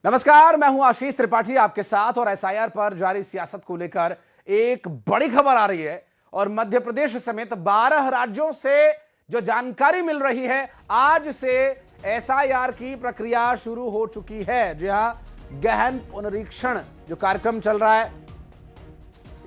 नमस्कार, मैं हूं आशीष त्रिपाठी आपके साथ। और एसआईआर पर जारी सियासत को लेकर एक बड़ी खबर आ रही है और मध्य प्रदेश समेत 12 राज्यों से जो जानकारी मिल रही है, आज से एसआईआर की प्रक्रिया शुरू हो चुकी है। जी हां, गहन पुनरीक्षण जो कार्यक्रम चल रहा है,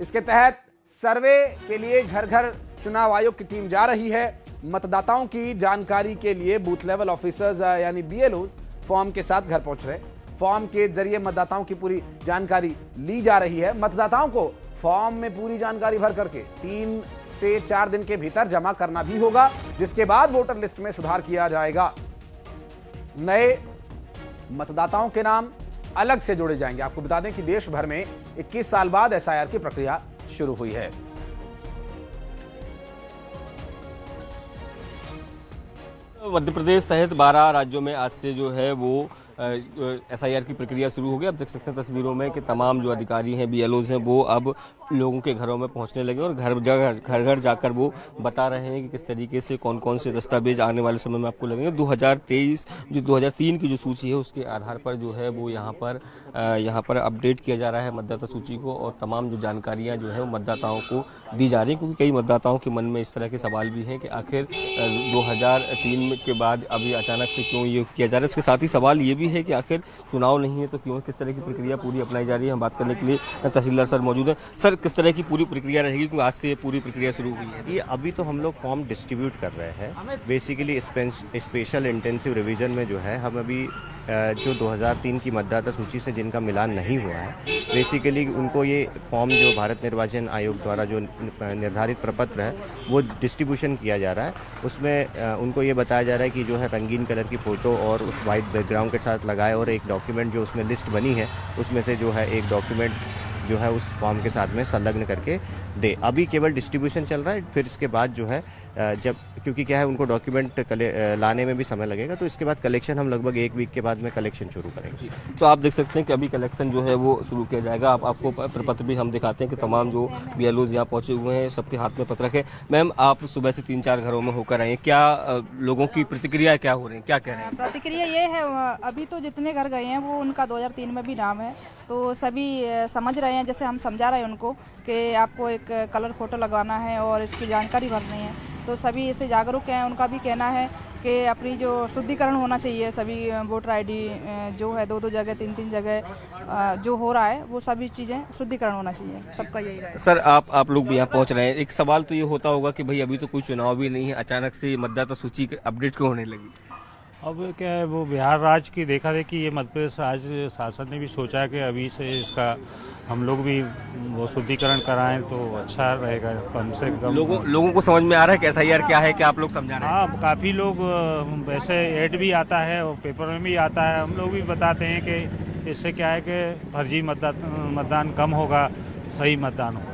इसके तहत सर्वे के लिए घर घर चुनाव आयोग की टीम जा रही है। मतदाताओं की जानकारी के लिए बूथ लेवल ऑफिसर्स यानी बीएलओ फॉर्म के साथ घर पहुंच रहे। फॉर्म के जरिए मतदाताओं की पूरी जानकारी ली जा रही है। मतदाताओं को फॉर्म में पूरी जानकारी भर करके 3 से 4 दिन के भीतर जमा करना भी होगा, जिसके बाद वोटर लिस्ट में सुधार किया जाएगा। नए मतदाताओं के नाम अलग से जोड़े जाएंगे। आपको बता दें कि देश भर में 21 साल बाद एसआईआर की प्रक्रिया शुरू हुई है। मध्य प्रदेश सहित 12 राज्यों में आज से जो है वो एसआईआर की प्रक्रिया शुरू हो गई। अब देख सकते हैं तस्वीरों में कि तमाम जो अधिकारी हैं, बीएलओज हैं, वो अब लोगों के घरों में पहुंचने लगे और घर घर जाकर वो बता रहे हैं कि किस तरीके से कौन कौन से दस्तावेज आने वाले समय में आपको लगेंगे। 2003 की जो सूची है उसके आधार पर जो है वो यहाँ पर अपडेट किया जा रहा है मतदाता सूची को, और तमाम जो जानकारियाँ जो है वो मतदाताओं को दी जा रही है। क्योंकि कई मतदाताओं के मन में इस तरह के सवाल भी हैं कि आखिर 2003 के बाद अभी अचानक से क्यों ये किया जा रहा है। इसके साथ ही सवाल ये भी है कि आखिर चुनाव नहीं है तो क्यों किस तरह की प्रक्रिया पूरी अपनाई जा रही है। हम बात करने के लिए तहसीलदार सर मौजूद हैं। सर, किस तरह की पूरी प्रक्रिया रहेगी, क्योंकि आज से ये पूरी प्रक्रिया शुरू हुई है? ये अभी तो हम लोग फॉर्म डिस्ट्रीब्यूट कर रहे हैं। बेसिकली स्पेशल इंटेंसिव रिवीजन में जो है हम अभी जो 2003 की मतदाता सूची से जिनका मिलान नहीं हुआ है, बेसिकली उनको ये फॉर्म जो भारत निर्वाचन आयोग द्वारा जो निर्धारित प्रपत्र है वो डिस्ट्रीब्यूशन किया जा रहा है। उसमें उनको ये बताया जा रहा है कि जो है रंगीन कलर की फ़ोटो और उस वाइट बैकग्राउंड के साथ लगाए, और एक डॉक्यूमेंट जो उसमें लिस्ट बनी है उसमें से जो है एक डॉक्यूमेंट जो है उस फॉर्म के साथ में संलग्न करके दे। अभी केवल डिस्ट्रीब्यूशन चल रहा है। फिर इसके बाद जो है जब, क्योंकि क्या है उनको डॉक्यूमेंट लाने में भी समय लगेगा, तो इसके बाद कलेक्शन हम लगभग 1 वीक के बाद में कलेक्शन शुरू करेंगे। तो आप देख सकते हैं कि अभी कलेक्शन जो है वो शुरू किया जाएगा। आपको प्रपत्र भी हम दिखाते हैं कि तमाम जो बीएलओज यहाँ पहुंचे हुए हैं सबके हाथ में पत्रक है। मैम, आप सुबह से 3-4 घरों में होकर आए हैं, क्या लोगों की प्रतिक्रिया क्या हो रही है, क्या कह रहे हैं? प्रतिक्रिया ये है, अभी तो जितने घर गए हैं वो उनका 2003 में भी नाम है, तो सभी समझ रहे हैं। जैसे हम समझा रहे हैं उनको कि आपको एक कलर फोटो लगवाना है और इसकी जानकारी भरनी है, तो सभी इससे जागरूक हैं। उनका भी कहना है कि अपनी जो शुद्धिकरण होना चाहिए, सभी वोटर आईडी जो है 2-2 जगह 3-3 जगह जो हो रहा है वो सभी चीज़ें शुद्धिकरण होना चाहिए। सबका यही रहा है। सर, आप लोग भी यहाँ पहुँच रहे हैं, एक सवाल तो ये होता होगा कि भाई अभी तो कोई चुनाव भी नहीं है, अचानक से मतदाता सूची अपडेट क्यों होने लगी? अब क्या है, वो बिहार राज्य की देखा देखी ये मध्य प्रदेश राज्य शासन ने भी सोचा है कि अभी से इसका हम लोग भी वो शुद्धिकरण कराएं तो अच्छा रहेगा। कम से कम लोगों को समझ में आ रहा है कि एसआईआर क्या है, क्या आप लोग समझा रहे हैं? हाँ, काफ़ी लोग वैसे ऐड भी आता है और पेपर में भी आता है। हम लोग भी बताते हैं कि इससे क्या है कि फर्जी मतदान कम होगा, सही मतदान होगा।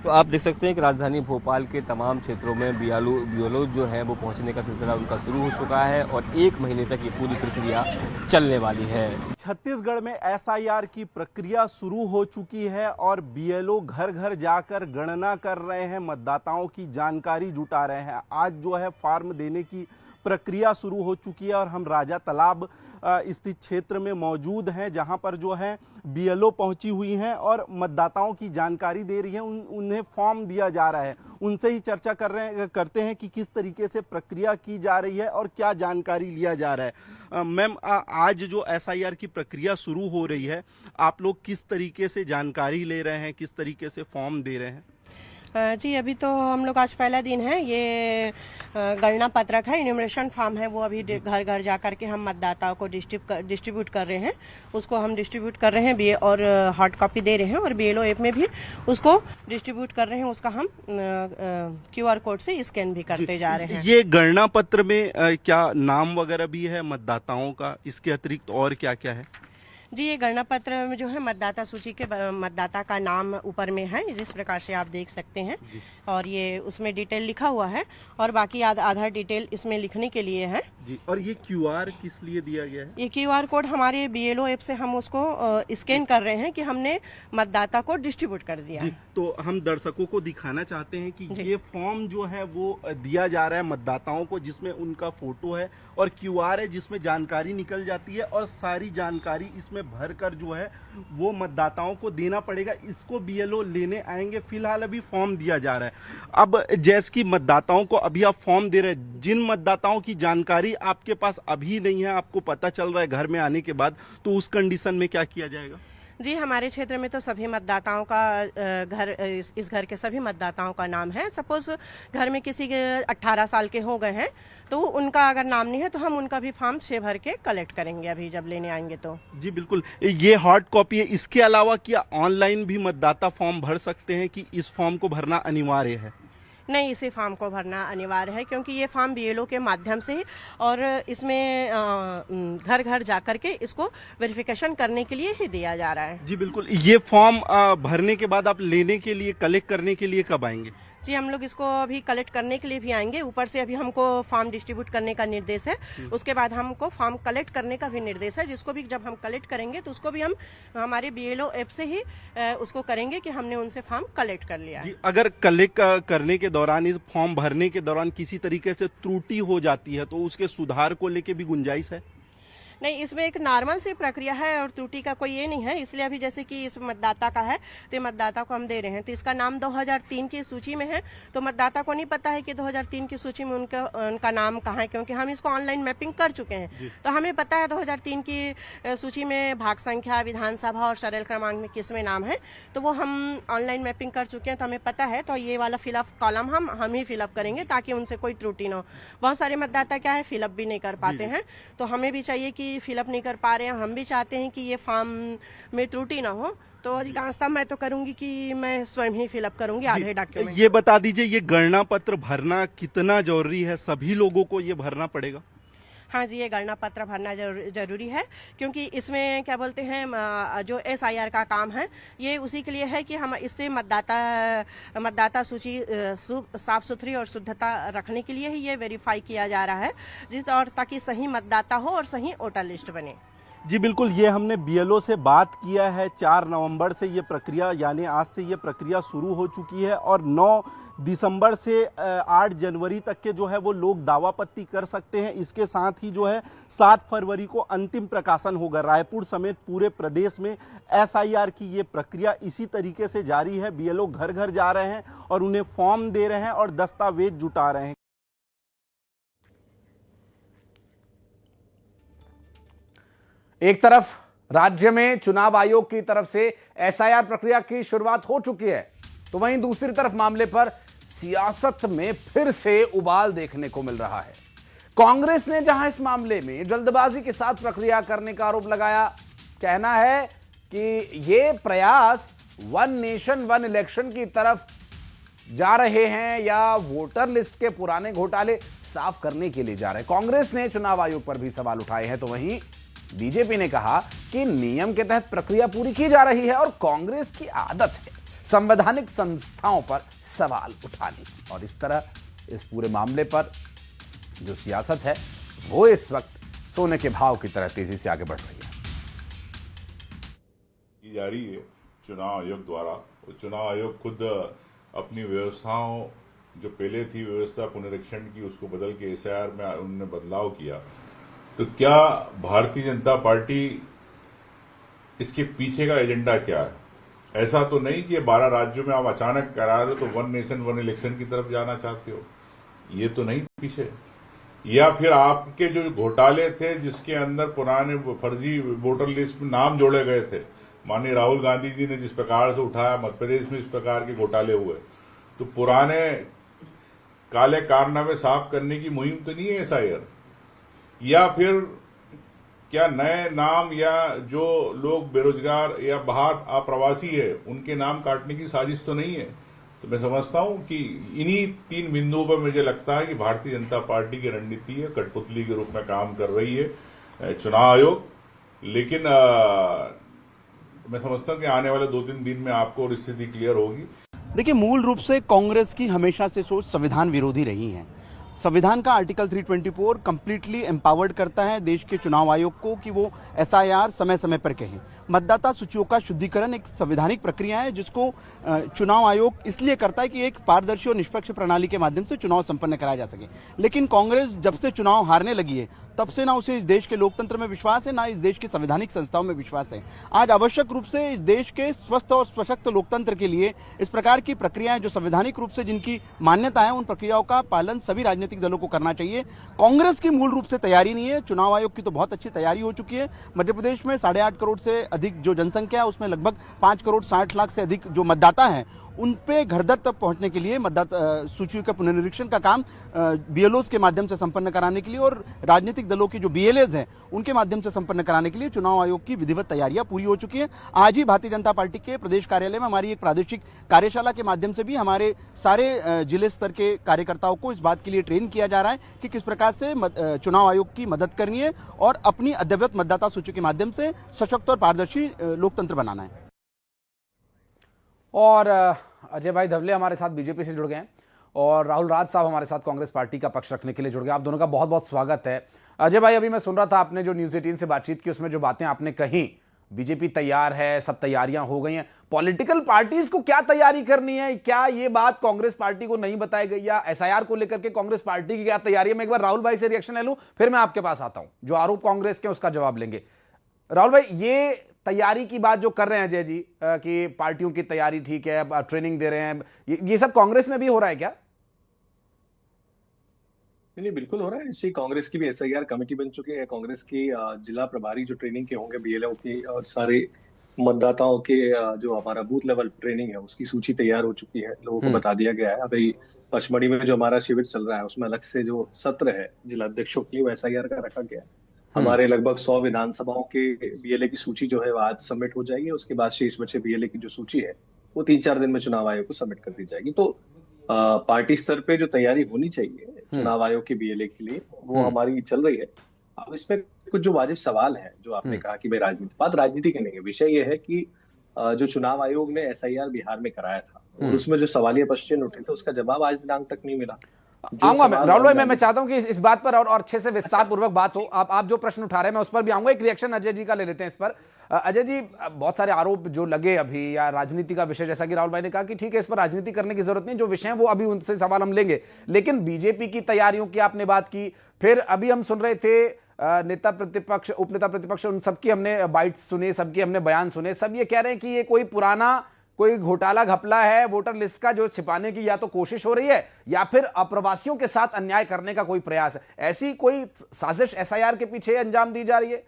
तो आप देख सकते हैं कि राजधानी भोपाल के तमाम क्षेत्रों में बीएलओ जो है वो पहुंचने का सिलसिला उनका शुरू हो चुका है और 1 महीने तक ये पूरी प्रक्रिया चलने वाली है। छत्तीसगढ़ में एसआईआर की प्रक्रिया शुरू हो चुकी है और बीएलओ घर घर जाकर गणना कर रहे हैं, मतदाताओं की जानकारी जुटा रहे हैं। आज जो है फॉर्म देने की प्रक्रिया शुरू हो चुकी है और हम राजा तालाब स्थित क्षेत्र में मौजूद हैं, जहां पर जो है बीएलओ पहुंची हुई हैं और मतदाताओं की जानकारी दे रही हैं। उन्हें फॉर्म दिया जा रहा है। उनसे ही चर्चा करते हैं कि किस तरीके से प्रक्रिया की जा रही है और क्या जानकारी लिया जा रहा है। मैम, आज जो एसआईआर की प्रक्रिया शुरू हो रही है, आप लोग किस तरीके से जानकारी ले रहे हैं, किस तरीके से फॉर्म दे रहे हैं? जी, अभी तो हम लोग आज पहला दिन है। ये गणना पत्रक है, इन्यूमरेशन फॉर्म है, वो अभी घर घर जा कर के हम मतदाताओं को डिस्ट्रीब्यूट कर रहे हैं। उसको हम डिस्ट्रीब्यूट कर रहे हैं और हार्ड कॉपी दे रहे हैं, और बीएलओ ऐप में भी उसको डिस्ट्रीब्यूट कर रहे हैं। उसका हम QR कोड से स्कैन भी करते जा रहे हैं। ये गणना पत्र में क्या नाम वगैरह भी है मतदाताओं का? इसके अतिरिक्त और क्या क्या है? जी, ये गणना पत्र में जो है मतदाता सूची के मतदाता का नाम ऊपर में है, जिस प्रकार से आप देख सकते हैं, और ये उसमें डिटेल लिखा हुआ है और बाकी आधार डिटेल इसमें लिखने के लिए है जी। और ये QR किस लिए दिया गया है? ये QR कोड हमारे बीएलओ ऐप से हम उसको स्कैन कर रहे हैं कि हमने मतदाता को डिस्ट्रीब्यूट कर दिया है। तो हम दर्शकों को दिखाना चाहते हैं कि ये फॉर्म जो है वो दिया जा रहा है मतदाताओं को, जिसमें उनका फोटो है और QR है जिसमें जानकारी निकल जाती है और सारी जानकारी इसमें उसमें भरकर जो है वो मतदाताओं को देना पड़ेगा। इसको बीएलओ लेने आएंगे। फिलहाल अभी फॉर्म दिया जा रहा है। अब जैसे कि मतदाताओं को अभी आप फॉर्म दे रहे हैं, जिन मतदाताओं की जानकारी आपके पास अभी नहीं है, आपको पता चल रहा है घर में आने के बाद, तो उस कंडीशन में क्या किया जाएगा? जी, हमारे क्षेत्र में तो सभी मतदाताओं का घर इस घर के सभी मतदाताओं का नाम है। सपोज घर में किसी के 18 साल के हो गए हैं तो उनका अगर नाम नहीं है तो हम उनका भी फॉर्म 6 भर के कलेक्ट करेंगे अभी जब लेने आएंगे तो। जी बिल्कुल, ये हार्ड कॉपी है। इसके अलावा क्या ऑनलाइन भी मतदाता फॉर्म भर सकते हैं कि इस फॉर्म को भरना अनिवार्य है? नहीं, इसी फॉर्म को भरना अनिवार्य है क्योंकि ये फॉर्म बीएलओ के माध्यम से ही और इसमें घर घर जाकर के इसको वेरिफिकेशन करने के लिए ही दिया जा रहा है। जी बिल्कुल, ये फॉर्म भरने के बाद आप लेने के लिए, कलेक्ट करने के लिए कब आएंगे? जी, हम लोग इसको अभी कलेक्ट करने के लिए भी आएंगे। ऊपर से अभी हमको फॉर्म डिस्ट्रीब्यूट करने का निर्देश है, उसके बाद हमको फॉर्म कलेक्ट करने का भी निर्देश है, जिसको भी जब हम कलेक्ट करेंगे तो उसको भी हम हमारे बीएलओ ऐप से ही उसको करेंगे कि हमने उनसे फॉर्म कलेक्ट कर लिया है। अगर कलेक्ट करने के दौरान, इस फॉर्म भरने के दौरान किसी तरीके से त्रुटि हो जाती है तो उसके सुधार को लेके भी गुंजाइश है? नहीं, इसमें एक नॉर्मल सी प्रक्रिया है और त्रुटि का कोई ये नहीं है। इसलिए अभी जैसे कि इस मतदाता का है तो मतदाता को हम दे रहे हैं तो इसका नाम 2003 की सूची में है, तो मतदाता को नहीं पता है कि 2003 की सूची में उनका नाम कहाँ है, क्योंकि हम इसको ऑनलाइन मैपिंग कर चुके हैं। तो हमें पता है 2003 की सूची में भाग संख्या, विधानसभा और सरल क्रमांक में किस में नाम है, तो वो हम ऑनलाइन मैपिंग कर चुके हैं तो हमें पता है। तो ये वाला फिलअप कॉलम हम ही फिलअप करेंगे ताकि उनसे कोई त्रुटि ना हो। बहुत सारे मतदाता क्या है फिलअप भी नहीं कर पाते हैं, तो हमें भी चाहिए कि फिलअप नहीं कर पा रहे हैं, हम भी चाहते हैं कि ये फॉर्म में त्रुटि ना हो, तो अधिकांशतः मैं तो करूंगी कि मैं स्वयं ही फिलअप करूंगी आधे डॉक्यूमेंट। ये बता दीजिए, ये गणना पत्र भरना कितना जरूरी है? सभी लोगों को ये भरना पड़ेगा? हाँ जी, ये गणना पत्र भरना जरूरी है क्योंकि इसमें क्या बोलते हैं, जो एसआईआर का काम है ये उसी के लिए है कि हम इससे मतदाता सूची साफ सुथरी और शुद्धता रखने के लिए ही ये वेरीफाई किया जा रहा है, और ताकि सही मतदाता हो और सही वोटर लिस्ट बने। जी बिल्कुल, ये हमने बीएलओ से बात किया है। 4 नवंबर से ये प्रक्रिया, यानी आज से ये प्रक्रिया शुरू हो चुकी है और 9 दिसंबर से 8 जनवरी तक के जो है वो लोग दावापत्ती कर सकते हैं। इसके साथ ही जो है 7 फरवरी को अंतिम प्रकाशन होगा। रायपुर समेत पूरे प्रदेश में एसआईआर की ये प्रक्रिया इसी तरीके से जारी है। बीएलओ घर घर जा रहे हैं और उन्हें फॉर्म दे रहे हैं और दस्तावेज जुटा रहे हैं। एक तरफ राज्य में चुनाव आयोग की तरफ से एसआईआर प्रक्रिया की शुरुआत हो चुकी है, तो वहीं दूसरी तरफ मामले पर सियासत में फिर से उबाल देखने को मिल रहा है। कांग्रेस ने जहां इस मामले में जल्दबाजी के साथ प्रक्रिया करने का आरोप लगाया, कहना है कि ये प्रयास वन नेशन वन इलेक्शन की तरफ जा रहे हैं या वोटर लिस्ट के पुराने घोटाले साफ करने के लिए जा रहे हैं। कांग्रेस ने चुनाव आयोग पर भी सवाल उठाए हैं, तो वहीं बीजेपी ने कहा कि नियम के तहत प्रक्रिया पूरी की जा रही है और कांग्रेस की आदत है संवैधानिक संस्थाओं पर सवाल उठाने की। और इस तरह इस पूरे मामले पर जो सियासत है वो इस वक्त सोने के भाव की तरह तेजी से आगे बढ़ रही है। की जा रही है चुनाव आयोग द्वारा। चुनाव आयोग खुद अपनी व्यवस्थाओं, जो पहले थी व्यवस्था पुनरीक्षण की, उसको बदल के एसआईआर में उन्होंने बदलाव किया। तो क्या भारतीय जनता पार्टी, इसके पीछे का एजेंडा क्या है? ऐसा तो नहीं कि 12 राज्यों में आप अचानक करा रहे हो तो वन नेशन वन इलेक्शन की तरफ जाना चाहते हो, ये तो नहीं पीछे। या फिर आपके जो घोटाले थे जिसके अंदर पुराने फर्जी वोटर लिस्ट में नाम जोड़े गए थे, माननीय राहुल गांधी जी ने जिस प्रकार से उठाया, मध्य प्रदेश में इस प्रकार के घोटाले हुए, तो पुराने काले कारनामे साफ करने की मुहिम तो नहीं है एसआईआर? या फिर क्या नए नाम या जो लोग बेरोजगार या बाहर अप्रवासी है उनके नाम काटने की साजिश तो नहीं है? तो मैं समझता हूं कि इन्हीं 3 बिंदुओं पर मुझे लगता है कि भारतीय जनता पार्टी की रणनीति है, कठपुतली के रूप में काम कर रही है चुनाव आयोग। लेकिन मैं समझता हूं कि आने वाले 2-3 दिन में आपको स्थिति क्लियर होगी। देखिए, मूल रूप से कांग्रेस की हमेशा से सोच संविधान विरोधी रही है। संविधान का आर्टिकल 324 कंप्लीटली एम्पावर्ड करता है देश के चुनाव आयोग को कि वो एसआईआर समय समय पर कहें। मतदाता सूचियों का शुद्धिकरण एक संवैधानिक प्रक्रिया है जिसको चुनाव आयोग इसलिए करता है कि एक पारदर्शी और निष्पक्ष प्रणाली के माध्यम से चुनाव संपन्न कराया जा सके। लेकिन कांग्रेस जब से चुनाव हारने लगी है तब से ना उसे इस देश के लोकतंत्र में विश्वास है, ना इस देश की संवैधानिक संस्थाओं में विश्वास है। आज आवश्यक रूप से इस देश के स्वस्थ और सशक्त लोकतंत्र के लिए इस प्रकार की प्रक्रियाएं जो संवैधानिक रूप से जिनकी मान्यता है उन प्रक्रियाओं का पालन सभी राजनीतिक दलों को करना चाहिए। कांग्रेस की मूल रूप से तैयारी नहीं है। चुनाव आयोग की तो बहुत अच्छी तैयारी हो चुकी है। मध्य प्रदेश में 8.5 करोड़ से अधिक जो जनसंख्या है उसमें लगभग 5 करोड़ 60 लाख से अधिक जो मतदाता हैं उन पे घर दर तक पहुंचने के लिए मतदाता सूची का पुनरीक्षण का काम बीएलओज के माध्यम से संपन्न कराने के लिए और राजनीतिक दलों की जो बीएलएज हैं उनके माध्यम से संपन्न कराने के लिए चुनाव आयोग की विधिवत तैयारियां पूरी हो चुकी हैं। आज ही भारतीय जनता पार्टी के प्रदेश कार्यालय में हमारी एक प्रादेशिक कार्यशाला के माध्यम से भी हमारे सारे जिले स्तर के कार्यकर्ताओं को इस बात के लिए ट्रेन किया जा रहा है कि किस प्रकार से चुनाव आयोग की मदद करनी है और अपनी अद्यतन मतदाता सूची के माध्यम से सशक्त और पारदर्शी लोकतंत्र बनाना है। और अजय भाई धवले हमारे साथ बीजेपी से जुड़ गए हैं और राहुल राज साहब हमारे साथ कांग्रेस पार्टी का पक्ष रखने के लिए जुड़ गए। आप दोनों का बहुत बहुत स्वागत है। अजय भाई, अभी मैं सुन रहा था आपने जो न्यूज़ 18 से बातचीत की उसमें जो बातें आपने कही, बीजेपी तैयार है, सब तैयारियां हो गई हैं। पॉलिटिकल पार्टीज को क्या तैयारी करनी है? क्या ये बात कांग्रेस पार्टी को नहीं बताई गई या एसआईआर को लेकर के कांग्रेस पार्टी की क्या तैयारी है? मैं एक बार राहुल भाई से रिएक्शन ले लूं, फिर मैं आपके पास आता हूं। जो आरोप कांग्रेस के उसका जवाब लेंगे। राहुल भाई, ये तैयारी की बात जो कर रहे हैं अजय जी कि पार्टियों की तैयारी ठीक है, ट्रेनिंग दे रहे हैं, ये सब कांग्रेस में भी हो रहा है क्या? नहीं, बिल्कुल हो रहा है। इसी कांग्रेस की भी एसआईआर कमेटी बन चुकी है। कांग्रेस की जिला प्रभारी जो ट्रेनिंग के होंगे बीएलओ की और सारे मतदाताओं के जो हमारा बूथ लेवल ट्रेनिंग है उसकी सूची तैयार हो चुकी है, लोगों को बता दिया गया है। अभी पचमढ़ी में जो हमारा शिविर चल रहा है उसमें अलग से जो सत्र है जिला अध्यक्षों के लिए वो एसआईआर का रखा गया है। हमारे लगभग 100 विधानसभाओं के बीएलए की सूची जो है वो आज सबमिट हो जाएगी। उसके बाद शेष बचे बीएलए की जो सूची है वो 3-4 दिन में चुनाव आयोग को सबमिट कर दी जाएगी। तो पार्टी स्तर पे जो तैयारी होनी चाहिए चुनाव आयोग के बीएलए के लिए वो हमारी चल रही है। अब इसमें कुछ जो वाजिब सवाल है जो आपने कहा कि भाई राजनीति के नहीं है। विषय ये है कि जो चुनाव आयोग ने एसआईआर बिहार में कराया था और उसमें जो सवालिया प्रश्न उठे थे उसका जवाब आज दिनांक तक नहीं मिला। आऊंगा मैं राहुल भाई, मैं चाहता हूं कि इस बात पर और अच्छे से विस्तार पूर्वक बात हो। आप जो प्रश्न उठा रहे हैं मैं उस पर भी आऊंगा। एक रिएक्शन अजय जी का ले लेते हैं इस पर। अजय जी, बहुत सारे आरोप जो लगे अभी या राजनीति का विषय, जैसा कि राहुल भाई ने कहा कि ठीक है इस पर राजनीति करने की जरूरत नहीं, जो विषय है वो अभी उनसे सवाल हम लेंगे। लेकिन बीजेपी की तैयारियों की आपने बात की, फिर अभी हम सुन रहे थे नेता प्रतिपक्ष, उपनेता प्रतिपक्ष, उन सबकी हमने बाइट्स सुने, सबकी हमने बयान सुने। सब ये कह रहे हैं कि ये कोई घोटाला घपला है, वोटर लिस्ट का जो छिपाने की या तो कोशिश हो रही है या फिर अप्रवासियों के साथ अन्याय करने का कोई प्रयास है। ऐसी कोई साजिश एसआईआर के पीछे अंजाम दी जा रही है?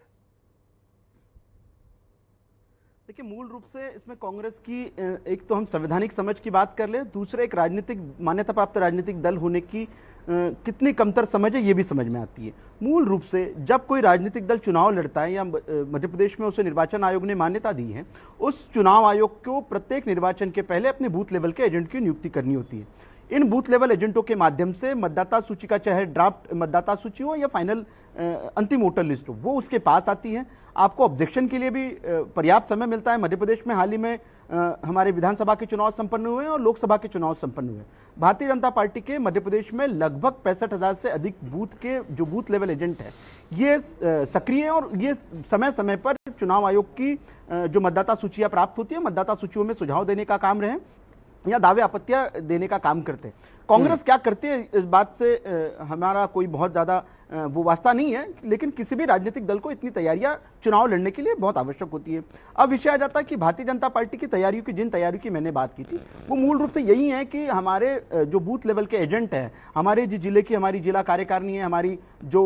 देखिए, मूल रूप से इसमें कांग्रेस की एक तो हम संवैधानिक समझ की बात कर ले, दूसरे एक राजनीतिक मान्यता प्राप्त राजनीतिक दल होने की कितनी कमतर समझ है ये भी समझ में आती है। मूल रूप से जब कोई राजनीतिक दल चुनाव लड़ता है या मध्य प्रदेश में उसे निर्वाचन आयोग ने मान्यता दी है, उस चुनाव आयोग को प्रत्येक निर्वाचन के पहले अपने बूथ लेवल के एजेंट की नियुक्ति करनी होती है। इन बूथ लेवल एजेंटों के माध्यम से मतदाता सूची का चाहे ड्राफ्ट मतदाता सूची हो या फाइनल अंतिम वोटर लिस्ट हो वो उसके पास आती है। आपको ऑब्जेक्शन के लिए भी पर्याप्त समय मिलता है। मध्य प्रदेश में हाल ही में हमारे विधानसभा के चुनाव संपन्न हुए और लोकसभा के चुनाव संपन्न हुए। भारतीय जनता पार्टी के मध्य प्रदेश में लगभग 65,000 से अधिक बूथ के जो बूथ लेवल एजेंट है ये सक्रिय हैं और ये समय समय पर चुनाव आयोग की जो मतदाता सूचियां प्राप्त होती है, मतदाता सूचियों में सुझाव देने का काम रहे या दावे आपत्तियां देने का काम करते हैं। कांग्रेस क्या करती है इस बात से हमारा कोई बहुत ज़्यादा वो वास्ता नहीं है, लेकिन किसी भी राजनीतिक दल को इतनी तैयारियां चुनाव लड़ने के लिए बहुत आवश्यक होती है। अब विषय आ जाता है कि भारतीय जनता पार्टी की तैयारियों की, जिन तैयारियों की मैंने बात की थी वो मूल रूप से यही है कि हमारे जो बूथ लेवल के एजेंट हैं, हमारे जो जिले की हमारी जिला कार्यकारिणी है, हमारी जो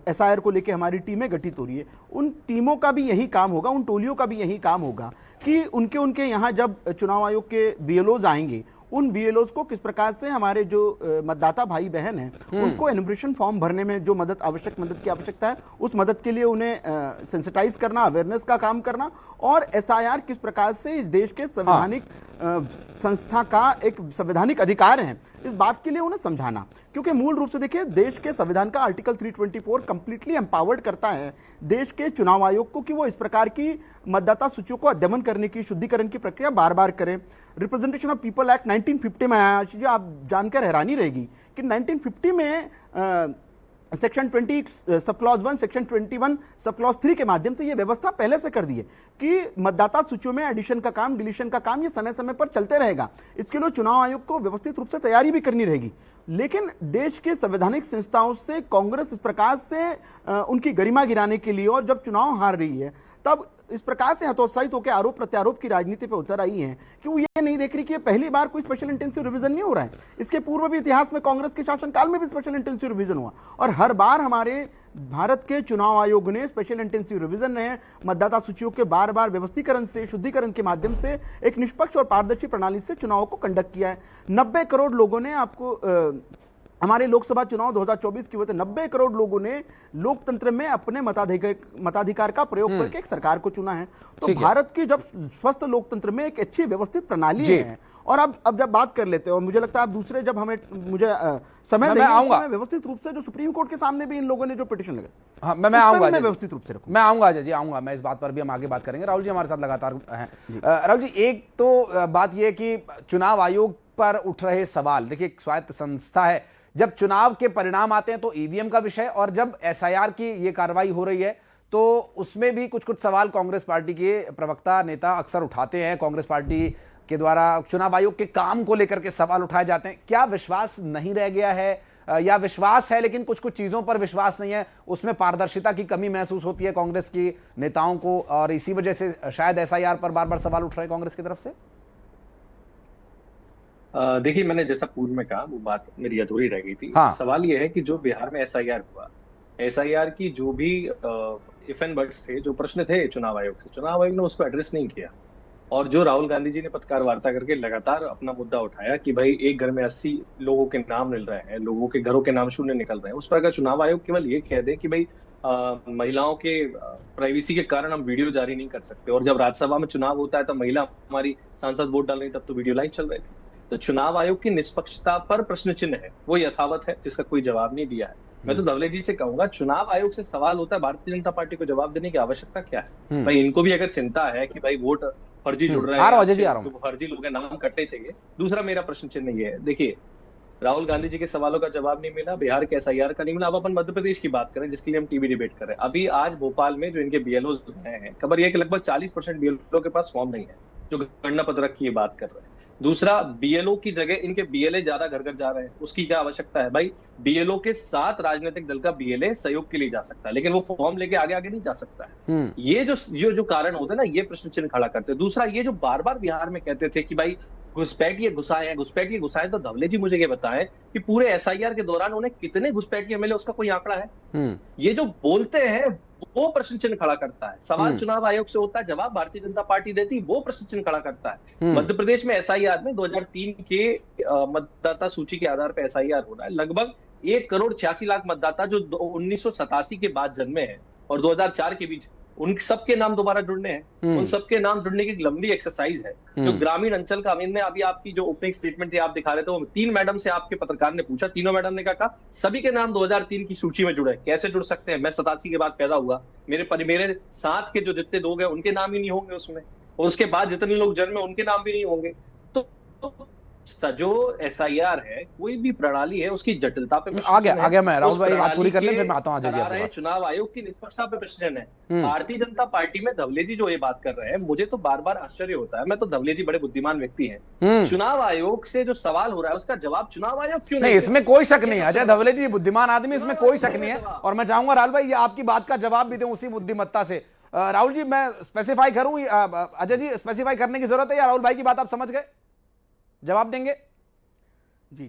एसआईआर को लेकर हमारी टीमें गठित हो रही है, उन टीमों का भी यही काम होगा, उन टोलियों का भी यही काम होगा कि उनके यहाँ जब चुनाव आयोग के बीएलओज आएंगे उन बीएलओज को किस प्रकार से हमारे जो मतदाता भाई बहन हैं उनको एनुमरेशन फॉर्म भरने में जो मदद की आवश्यकता है उस मदद के लिए उन्हें सेंसिटाइज करना, अवेयरनेस का काम करना और एसआईआर किस प्रकार से इस देश के संवैधानिक संस्था का एक संवैधानिक अधिकार है, इस बात के लिए उन्हें समझाना। क्योंकि मूल रूप से देखिए, देश के संविधान का आर्टिकल 324 कंप्लीटली एम्पावर्ड करता है देश के चुनाव आयोग को कि वो इस प्रकार की मतदाता सूचियों को अध्ययन करने की, शुद्धिकरण की प्रक्रिया बार बार करें। रिप्रेजेंटेशन ऑफ पीपल एक्ट 1950 में आया, चीजें आप जानकर हैरानी रहेगी कि 1950 में section 20 sub clause 1, section 21 sub clause 3 के माध्यम से यह व्यवस्था पहले से कर दी है कि मतदाता सूचियों में एडिशन का काम, डिलीशन का काम ये समय समय पर चलते रहेगा। इसके लिए चुनाव आयोग को व्यवस्थित रूप से तैयारी भी करनी रहेगी। लेकिन देश के संवैधानिक संस्थाओं से कांग्रेस इस प्रकार से उनकी गरिमा गिराने के लिए, और जब चुनाव हार रही है तब इस प्रकार से हतोत्साहित होकर आरोप प्रत्यारोप की राजनीति पे उतर आई है कि वो ये नहीं देख रही कि पहली बार कोई स्पेशल इंटेंसिव रिवीजन नहीं हो रहा है। इसके पूर्व भी इतिहास में कांग्रेस के शासनकाल में भी स्पेशल इंटेंसिव रिवीजन हुआ, और हर बार हमारे भारत के चुनाव आयोग ने स्पेशल इंटेंसिव रिवीजन ने मतदाता सूचियों के बार बार व्यवस्थीकरण से, शुद्धिकरण के माध्यम से एक निष्पक्ष और पारदर्शी प्रणाली से चुनावों को कंडक्ट किया है। 90 करोड़ लोगों ने आपको हमारे लोकसभा चुनाव 2024 की वजह से 90 करोड़ लोगों ने लोकतंत्र में अपने मताधिकार का प्रयोग करके एक सरकार को चुना है। तो भारत की जब स्वस्थ लोकतंत्र में एक अच्छी व्यवस्थित प्रणाली है, और अब जब बात कर लेते हैं, और मुझे लगता है अब दूसरे जब मुझे समय देंगे तो मैं व्यवस्थित रूप से जो सुप्रीम कोर्ट के सामने भी इन लोगों ने जो पिटीशन लगा, हाँ, मैं आऊंगा, मैं व्यवस्थित रूप से रखूं। मैं आऊंगा अजय जी, आऊंगा मैं, इस बात पर भी हम आगे बात करेंगे। राहुल जी हमारे साथ लगातार हैं। राहुल जी, एक तो बात यह कि चुनाव आयोग पर उठ रहे सवाल, देखिए एक स्वायत्त संस्था है, जब चुनाव के परिणाम आते हैं तो ईवीएम का विषय, और जब एसआईआर की ये कार्रवाई हो रही है तो उसमें भी कुछ कुछ सवाल कांग्रेस पार्टी के प्रवक्ता नेता अक्सर उठाते हैं। कांग्रेस पार्टी के द्वारा चुनाव आयोग के काम को लेकर के सवाल उठाए जाते हैं। क्या विश्वास नहीं रह गया है, या विश्वास है लेकिन कुछ कुछ चीजों पर विश्वास नहीं है, उसमें पारदर्शिता की कमी महसूस होती है कांग्रेस की नेताओं को, और इसी वजह से शायद एसआईआर पर बार बार सवाल उठ रहे हैं कांग्रेस की तरफ से? देखिए, मैंने जैसा पूर्व में कहा वो बात मेरी अधूरी रह गई थी। हाँ। सवाल ये है कि जो बिहार में एसआईआर हुआ, एसआईआर की जो भी इफ एंड बट्स थे, जो प्रश्न थे चुनाव आयोग से, चुनाव आयोग ने उसको एड्रेस नहीं किया। और जो राहुल गांधी जी ने पत्रकार वार्ता करके लगातार अपना मुद्दा उठाया कि भाई एक घर में 80 लोगों के नाम मिल रहे हैं, लोगों के घरों के नाम शून्य निकल रहे हैं, उस पर अगर चुनाव आयोग केवल ये कह दे कि भाई महिलाओं के प्राइवेसी के कारण हम वीडियो जारी नहीं कर सकते, और जब राज्यसभा में चुनाव होता है तो महिला हमारी सांसद वोट डाल रही, तब तो वीडियो लाइव चल रहे थे। तो चुनाव आयोग की निष्पक्षता पर प्रश्न चिन्ह है, वो यथावत है, जिसका कोई जवाब नहीं दिया है। मैं तो धवले जी से कहूंगा, चुनाव आयोग से सवाल होता है, भारतीय जनता पार्टी को जवाब देने की आवश्यकता क्या है? भाई इनको भी अगर चिंता है कि भाई वोट फर्जी जुड़ रहे हैं, तो फर्जी लोगों के नाम कटने चाहिए। दूसरा मेरा प्रश्न चिन्ह ये है, देखिए राहुल गांधी जी के सवालों का जवाब नहीं मिला, बिहार के एसआईआर का नहीं मिला। अब अपन मध्य प्रदेश की बात करें, जिसके लिए हम टीवी डिबेट कर रहे हैं। अभी आज भोपाल में जो इनके बीएलओ हैं, खबर यह कि लगभग 40% बीएलओ के पास फॉर्म नहीं है, जो गणना पत्रक की बात कर रहे हैं। दूसरा, बीएलओ की जगह इनके बीएलए ज्यादा घर घर जा रहे हैं, उसकी क्या आवश्यकता है? भाई बीएलओ के साथ राजनीतिक दल का बीएलए सहयोग के लिए जा सकता है, लेकिन वो फॉर्म लेके आगे आगे नहीं जा सकता है। ये जो कारण होते हैं ना, ये प्रश्न चिन्ह खड़ा करते हैं। दूसरा, ये जो बार बार बिहार में कहते थे कि भाई घुसपैठिए घुसाए हैं, घुसपैठिए घुसाए, तो धवले जी मुझे ये बताएं कि पूरे एसआईआर के दौरान उन्हें कितने घुसपैठिए मिले, उसका कोई आंकड़ा है? ये जो बोलते हैं वो प्रश्न चिन्ह खड़ा करता है। सवाल चुनाव आयोग से होता है, जवाब भारतीय जनता पार्टी देती, वो प्रश्न चिन्ह खड़ा करता है। मध्य प्रदेश में एसआईआर में 2003 के मतदाता सूची के आधार पर एसआईआर हो रहा है। लगभग 1,86,00,000 मतदाता जो 1987 के बाद जन्मे हैं और 2004 के बीच, उन सबके नाम दोबारा जुड़ने हैं। उन सबके नाम जुड़ने की लंबी एक्सरसाइज है। जो ग्रामीण अंचल का, हमने अभी आपकी जो ओपनिंग स्टेटमेंट आप दिखा रहे थे, वो 3 मैडम से आपके पत्रकार ने पूछा, तीनों मैडम ने कहा सभी के नाम 2003 की सूची में जुड़े। कैसे जुड़ सकते हैं? मैं 87 के बाद पैदा हुआ, मेरे साथ के जो जितने लोग हैं उनके नाम ही नहीं होंगे उसमें, और उसके बाद जितने लोग जन्मे उनके नाम भी नहीं होंगे। तो जो एसआईआर है, कोई भी प्रणाली है, उसकी जटिलता पे आ गया मैं राहुल भाई बात पूरी कर लें, फिर मैं आता हूं अजय जी आपके पास। चुनाव आयोग की निष्पक्षता पे प्रश्न है। भारतीय जनता पार्टी में धवले जी जो ये बात कर रहे हैं, मुझे तो बार बार आश्चर्य होता है। मैं तो धवले जी बड़े बुद्धिमान व्यक्ति हैं। चुनाव आयोग से जो सवाल हो रहा है उसका जवाब चुनाव आयोग क्यों नहीं? इसमें कोई शक नहीं है, अजय धवले जी बुद्धिमान आदमी, इसमें कोई शक नहीं है। और मैं चाहूंगा राहुल भाई ये आपकी बात का जवाब भी दें उसी बुद्धिमत्ता से। राहुल जी मैं स्पेसिफाई करूं, अजय जी स्पेसिफाई करने की जरूरत है या राहुल भाई की बात आप समझ गए, जवाब देंगे? जी,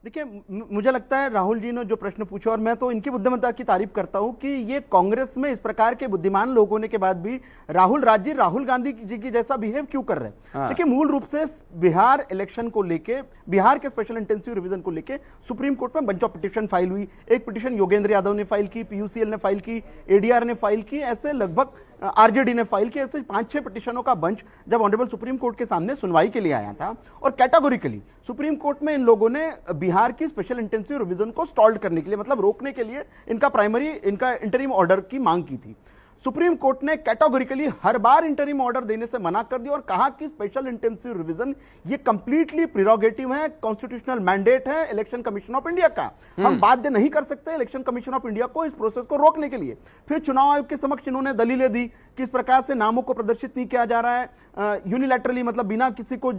देखिए मुझे लगता है राहुल जी ने जो प्रश्न पूछा, और मैं तो इनकी बुद्धिमत्ता की तारीफ करता हूं कि ये कांग्रेस में इस प्रकार के बुद्धिमान लोग होने के बाद भी राहुल गांधी जी की जैसा बिहेव क्यों कर रहे हैं। देखिए मूल रूप से बिहार इलेक्शन को लेके, बिहार के स्पेशल इंटेंसिव रिवीजन को लेके सुप्रीम कोर्ट में बंच ऑफ पिटीशन फाइल हुई। एक पिटीशन योगेंद्र यादव ने फाइल की, पीयूसीएल ने फाइल की, एडीआर ने फाइल की, ऐसे लगभग आरजेडी ने फाइल किया। ऐसे 5-6 पिटिशनों का बंच जब ऑनरेबल सुप्रीम कोर्ट के सामने सुनवाई के लिए आया था और कैटेगोरिकली सुप्रीम कोर्ट में इन लोगों ने बिहार की स्पेशल इंटेंसिव रिवीजन को स्टॉल्ड करने के लिए, मतलब रोकने के लिए इनका इंटरिम ऑर्डर की मांग की थी। सुप्रीम कोर्ट ने कैटेगोरिकली हर बार इंटरिम ऑर्डर देने से मना कर दिया और कहा कि स्पेशल इंटेंसिव रिवीजन ये कंप्लीटली प्रिरोगेटिव है, कॉन्स्टिट्यूशनल मैंडेट है इलेक्शन कमीशन ऑफ इंडिया का। हम बाध्य नहीं कर सकते इलेक्शन कमीशन ऑफ इंडिया को इस प्रोसेस को रोकने के लिए। फिर चुनाव आयोग के समक्ष इन्होंने दलीलें दी कि इस प्रकार से नामों को प्रदर्शित नहीं किया जा रहा है, यूनिलैटरली, मतलब बिना किसी को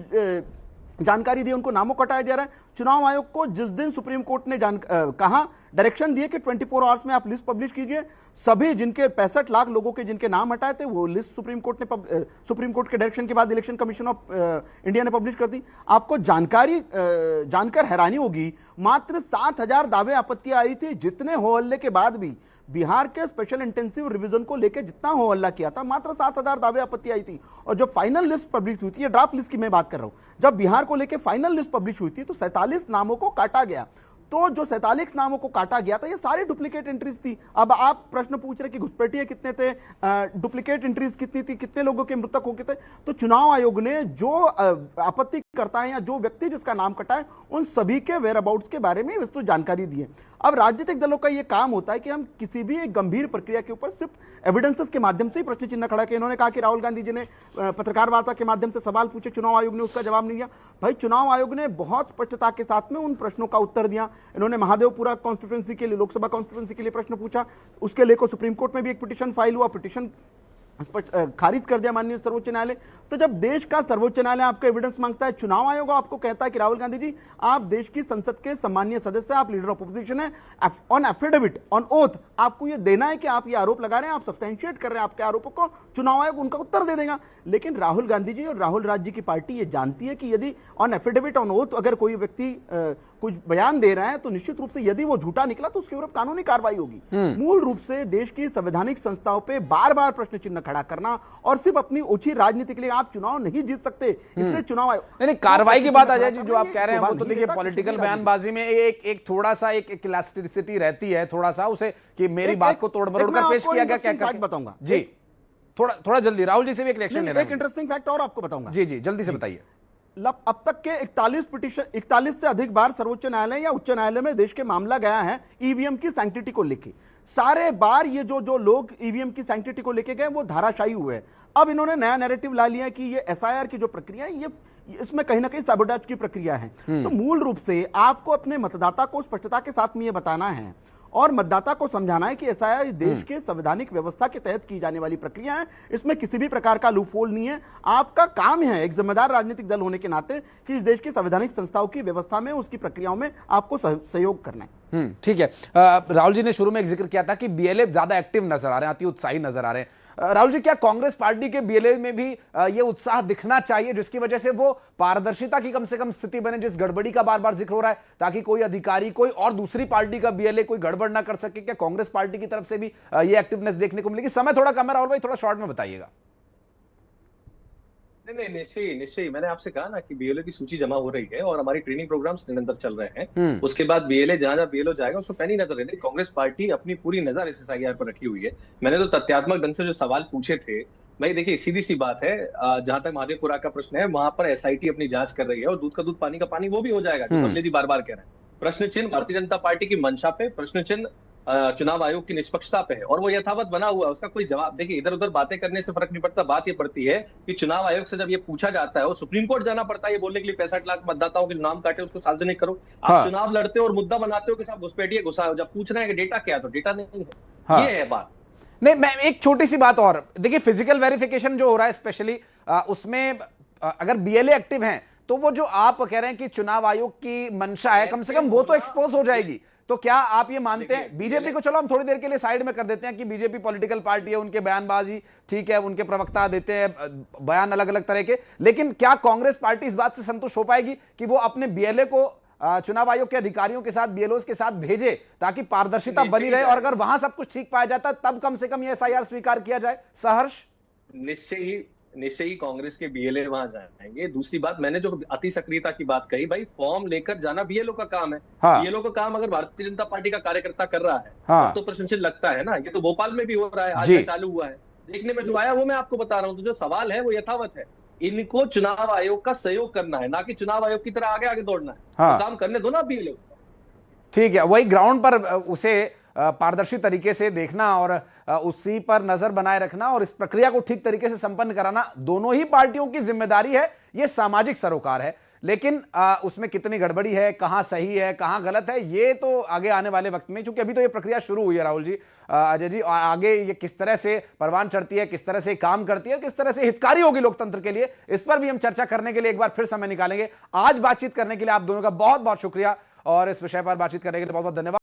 जानकारी दी उनको नामों कटाया जा रहा है। चुनाव आयोग को जिस दिन सुप्रीम कोर्ट ने कहा, डायरेक्शन दिए कि 24 आवर्स में आप लिस्ट पब्लिश कीजिए, सभी जिनके 65 लाख लोगों के जिनके नाम हटाए थे वो लिस्ट सुप्रीम कोर्ट के डायरेक्शन के बाद इलेक्शन कमीशन ऑफ इंडिया ने पब्लिश कर दी। आपको जानकर हैरानी होगी, मात्र 7,000 दावे आपत्तियां आई थी। जितने हो हल्ले के बाद भी बिहार के स्पेशल इंटेंसिव रिवीजन को लेकर जितना हो हल्ला किया था, मात्र 7,000 दावे आपत्ति आई थी। और जो फाइनल लिस्ट पब्लिश हुई थी, ये ड्राफ्ट लिस्ट की मैं बात कर रहा हूं, जब बिहार को लेकर फाइनल लिस्ट पब्लिश हुई थी तो 47 नामों को काटा गया। तो जो 47 नामों को काटा गया था ये सारी डुप्लीकेट एंट्रीज थी। अब आप प्रश्न पूछ रहे कि घुसपैठिए कितने थे, डुप्लीकेट एंट्रीज कितनी थी, कितने लोगों के मृतक हो गए थे। तो चुनाव आयोग ने जो आपत्ति करता है या जो व्यक्ति जिसका नाम कटा है उन सभी के वेयर अबाउट्स के बारे में विस्तृत जानकारी दी है। अब राजनीतिक दलों का यह काम होता है कि हम किसी भी एक गंभीर प्रक्रिया के ऊपर सिर्फ एविडेंसेस के माध्यम से ही प्रश्न चिन्ह खड़ा किया। इन्होंने कहा कि राहुल गांधी जी ने पत्रकार वार्ता के माध्यम से सवाल पूछे, चुनाव आयोग ने उसका जवाब नहीं दिया। भाई, चुनाव आयोग ने बहुत स्पष्टता के साथ में उन प्रश्नों का उत्तर दिया। इन्होंने महादेवपुरा कॉन्स्टिट्यूंसी के लिए, लोकसभा कॉन्स्टिट्यूंसी के लिए प्रश्न पूछा, उसके लेकर सुप्रीम कोर्ट में भी एक पिटीशन फाइल हुआ, पिटीशन खारिज कर दिया माननीय सर्वोच्च न्यायालय। तो जब देश का सर्वोच्च न्यायालय आपको एविडेंस मांगता है, चुनाव आयोग आपको कहता है कि राहुल गांधी जी आप देश की संसद के सम्मानीय सदस्य, आप लीडर ऑफ अपोजिशन है, ऑन एफिडेविट, ऑन ओथ आपको ये देना है कि आप ये आरोप लगा रहे हैं, आप सब्सटेंशिएट कर रहे हैं आपके आरोपों को, चुनाव आयोग उनका उत्तर दे देगा। लेकिन राहुल गांधी जी और राहुल राज जी की पार्टी ये जानती है कि यदि ऑन एफिडेविट, ऑन ओथ अगर कोई व्यक्ति कुछ बयान दे रहा है तो निश्चित रूप से यदि वो झूठा निकला तो उसके ऊपर कानूनी कार्रवाई होगी। मूल रूप से देश की संवैधानिक संस्थाओं पे बार बार प्रश्न चिन्ह खड़ा करना और सिर्फ अपनी ओछी राजनीति के लिए आप चुनाव नहीं जीत सकते, इसलिए चुनाव नहीं, कार्रवाई की बात आ जाए जो आप कह रहे हैं वो तो देखिए पॉलिटिकल बयानबाजी में एक थोड़ा सा एक इलास्टिसिटी रहती है, थोड़ा सा उसे कि मेरी बात को तोड़ मरोड़ कर पेश किया गया, क्या बताऊंगा जी, थोड़ा जल्दी राहुल जी से भी एक रिएक्शन लेना है। एक इंटरेस्टिंग फैक्ट और आपको बताऊंगा जी जल्दी से बताइए। अब तक के 41 से अधिक बार सर्वोच्च न्यायालय या उच्च न्यायालय में देश के मामला गया है ईवीएम की सैंक्टिटी को लेके। सारे बार ये जो लोग ईवीएम की सैंक्टिटी को लेके गए वो धाराशायी हुए। अब इन्होंने नया नैरेटिव ला लिया कि ये एसआईआर की जो प्रक्रिया है ये इसमें कहीं ना कहीं सबोटाज की प्रक्रिया है। तो मूल रूप से आपको अपने मतदाता को स्पष्टता के साथ में ये बताना है और मतदाता को समझाना है कि एसआईआर देश के संवैधानिक व्यवस्था के तहत की जाने वाली प्रक्रिया है, इसमें किसी भी प्रकार का लूपहोल नहीं है। आपका काम है एक जिम्मेदार राजनीतिक दल होने के नाते कि इस देश की संवैधानिक संस्थाओं की व्यवस्था में, उसकी प्रक्रियाओं में आपको सहयोग करना है। ठीक है। राहुल जी ने शुरू में एक जिक्र किया था कि बीएलए ज्यादा एक्टिव नजर आ रहे हैं, अति उत्साही नजर आ रहे हैं। राहुल जी, क्या कांग्रेस पार्टी के बीएलए में भी ये उत्साह दिखना चाहिए जिसकी वजह से वो पारदर्शिता की कम से कम स्थिति बने, जिस गड़बड़ी का बार बार जिक्र हो रहा है, ताकि कोई अधिकारी, कोई और दूसरी पार्टी का बीएलए कोई गड़बड़ ना कर सके? क्या कांग्रेस पार्टी की तरफ से भी ये एक्टिवनेस देखने को मिलेगी? समय थोड़ा कम है राहुल भाई, थोड़ा शॉर्ट में बताइएगा। नहीं, निश्चय मैंने आपसे कहा ना कि बीएलओ की सूची जमा हो रही है और हमारी ट्रेनिंग प्रोग्राम्स निरंतर चल रहे हैं। उसके बाद बीएलए जहां बीएलओ जाएगा उसको पैनी नजर रहने। कांग्रेस पार्टी अपनी पूरी नजर इस एसआईआर पर रखी हुई है। मैंने तो तथ्यात्मक ढंग से जो सवाल पूछे थे, भाई देखिए सीधी सी बात है, जहां तक महादेवपुरा का प्रश्न है वहां पर एसआईटी अपनी जांच कर रही है और दूध का दूध पानी का पानी वो भी हो जाएगा, जो कमलेश जी बार बार कह रहे हैं। प्रश्न चिन्ह भारतीय जनता पार्टी की मंशा पे, प्रश्न चिन्ह चुनाव आयोग की निष्पक्षता पे है और वो यथावत बना हुआ है, उसका कोई जवाब। देखिए इधर उधर बातें करने से फर्क नहीं पड़ता, बात ये पड़ती है कि चुनाव आयोग से जब ये पूछा जाता है और सुप्रीम कोर्ट जाना पड़ता है ये बोलने के लिए 65 लाख मतदाताओं के नाम काटे उसको सार्वजनिक करो। आप चुनाव लड़ते हो और मुद्दा बनाते हो कि साहब घुसपैठिए घुसा हो, जब पूछ रहे हैं कि डेटा क्या है तो डेटा नहीं है। ये है बात। नहीं, मैं एक छोटी सी बात और, देखिए फिजिकल वेरिफिकेशन जो हो रहा है स्पेशली उसमें अगर बीएलए एक्टिव हैं तो वो जो आप कह रहे हैं कि चुनाव आयोग की मंशा है, कम से कम वो तो एक्सपोज हो जाएगी। तो क्या आप ये मानते हैं, बीजेपी को चलो हम थोड़ी देर के लिए साइड में कर देते हैं कि बीजेपी पॉलिटिकल पार्टी है, उनके बयानबाजी ठीक है, उनके प्रवक्ता देते हैं बयान अलग अलग तरह के, लेकिन क्या कांग्रेस पार्टी इस बात से संतुष्ट हो पाएगी कि वो अपने बीएलए को चुनाव आयोग के अधिकारियों के साथ, बीएलओ के साथ भेजे ताकि पारदर्शिता बनी रहे और अगर वहां सब कुछ ठीक पाया जाता है तब कम से कम ये एसआईआर स्वीकार किया जाए? सहर्ष? निश्चय ही कांग्रेस के बीएलए वहां जाएंगे। दूसरी बात, मैंने जो अति सक्रियता की बात कही, भाई फॉर्म लेकर जाना बीएलओ का काम है। बीएलओ का काम अगर भारतीय जनता पार्टी का कार्यकर्ता कर रहा है तो प्रश्न चिन्ह लगता है ना। ये तो भोपाल में भी हो रहा है, आज चालू हुआ है। देखने में जो आया वो मैं आपको बता रहा हूं। तो जो सवाल है वो यथावत है, इनको चुनाव आयोग का सहयोग करना है, ना कि चुनाव आयोग की तरह आगे आगे दौड़ना है। हाँ। तो काम करने दो ना बीएलओ। ठीक है, वही ग्राउंड पर उसे पारदर्शी तरीके से देखना और उसी पर नजर बनाए रखना और इस प्रक्रिया को ठीक तरीके से संपन्न कराना दोनों ही पार्टियों की जिम्मेदारी है। यह सामाजिक सरोकार है, लेकिन उसमें कितनी गड़बड़ी है, कहां सही है, कहां गलत है, ये तो आगे आने वाले वक्त में, क्योंकि अभी तो ये प्रक्रिया शुरू हुई है राहुल जी, अजय जी, और आगे ये किस तरह से परवान चढ़ती है, किस तरह से काम करती है, किस तरह से हितकारी होगी लोकतंत्र के लिए, इस पर भी हम चर्चा करने के लिए एक बार फिर समय निकालेंगे। आज बातचीत करने के लिए आप दोनों का बहुत बहुत शुक्रिया और इस विषय पर बातचीत करने के लिए बहुत बहुत धन्यवाद।